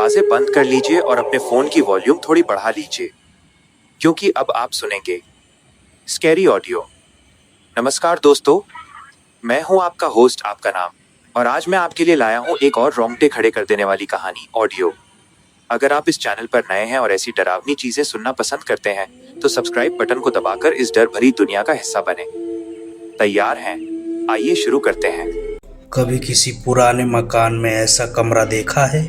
दरवाजे बंद कर लीजिए और अपने फोन की वॉल्यूम थोड़ी बढ़ा लीजिए, क्योंकि अब आप सुनेंगे स्कैरी ऑडियो। नमस्कार दोस्तों, मैं हूं आपका होस्ट, आपका नाम, और आज मैं आपके लिए लाया हूं एक और रोंगटे खड़े कर देने वाली कहानी ऑडियो। अगर आप इस चैनल पर नए हैं और ऐसी डरावनी चीजें सुनना पसंद करते हैं तो सब्सक्राइब बटन को दबाकर इस डर भरी दुनिया का हिस्सा बने। तैयार हैं? आइए शुरू करते हैं। कभी किसी पुराने मकान में ऐसा कमरा देखा है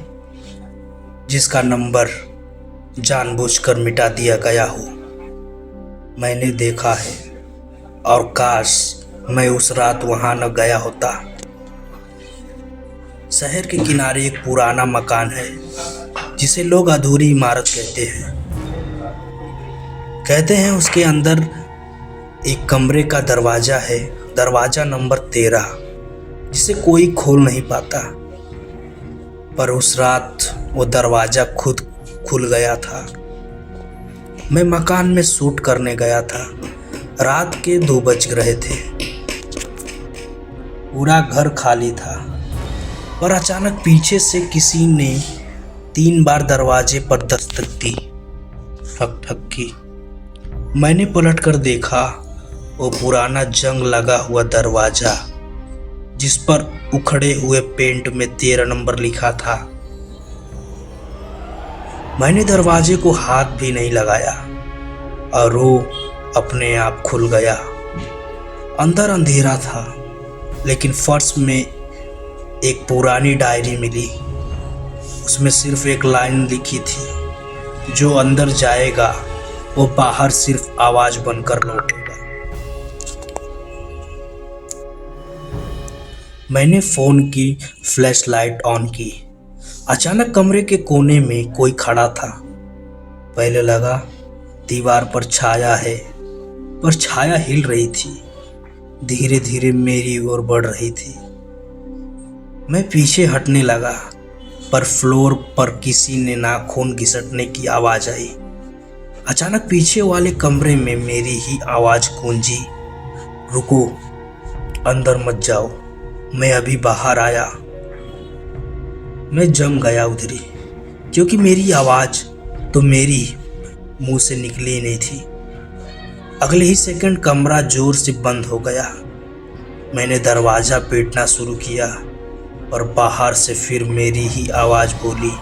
जिसका नंबर जानबूझकर मिटा दिया गया हो? मैंने देखा है, और काश मैं उस रात वहां न गया होता। शहर के किनारे एक पुराना मकान है जिसे लोग अधूरी इमारत कहते हैं उसके अंदर एक कमरे का दरवाजा है, दरवाजा नंबर 13, जिसे कोई खोल नहीं पाता। पर उस रात वो दरवाजा खुद खुल गया था। मैं मकान में शूट करने गया था। रात के 2 बज रहे थे। पूरा घर खाली था, पर अचानक पीछे से किसी ने 3 बार दरवाजे पर दस्तक दी, ठक ठक की। मैंने पलट कर देखा, वो पुराना जंग लगा हुआ दरवाजा जिस पर उखड़े हुए पेंट में 13 नंबर लिखा था। मैंने दरवाजे को हाथ भी नहीं लगाया और वो अपने आप खुल गया। अंदर अंधेरा था, लेकिन फर्श में एक पुरानी डायरी मिली। उसमें सिर्फ एक लाइन लिखी थी, जो अंदर जाएगा वो बाहर सिर्फ आवाज बनकर लौटेगा। मैंने फोन की फ्लैशलाइट ऑन की। अचानक कमरे के कोने में कोई खड़ा था। पहले लगा दीवार पर छाया है, पर छाया हिल रही थी, धीरे धीरे मेरी ओर बढ़ रही थी। मैं पीछे हटने लगा, पर फ्लोर पर किसी ने नाखून घिसटने की आवाज आई। अचानक पीछे वाले कमरे में मेरी ही आवाज गूंजी, रुको, अंदर मत जाओ, मैं अभी बाहर आया। मैं जम गया उधरी, क्योंकि मेरी आवाज तो मेरी मुंह से निकली ही नहीं थी। अगले ही सेकंड कमरा जोर से बंद हो गया। मैंने दरवाजा पीटना शुरू किया, पर बाहर से फिर मेरी ही आवाज बोली,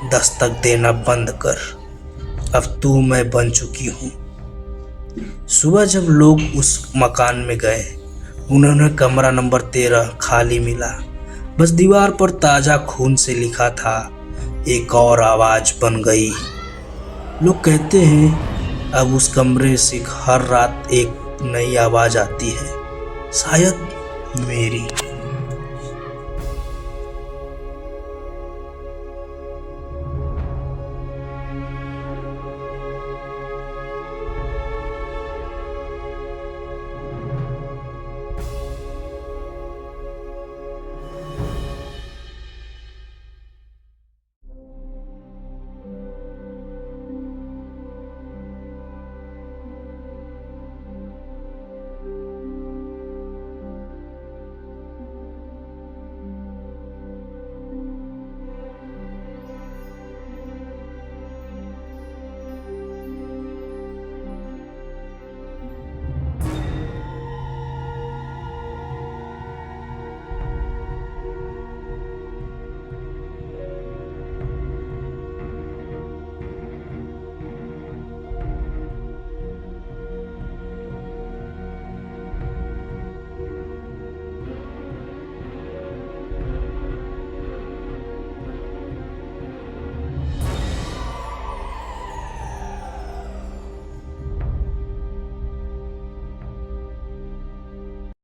दस्तक देना बंद कर, अब तू मैं बन चुकी हूँ। सुबह जब लोग उस मकान में गए, उन्होंने कमरा नंबर 13 खाली मिला। बस दीवार पर ताजा खून से लिखा था, एक और आवाज बन गई। लोग कहते हैं अब उस कमरे से हर रात एक नई आवाज आती है, शायद मेरी।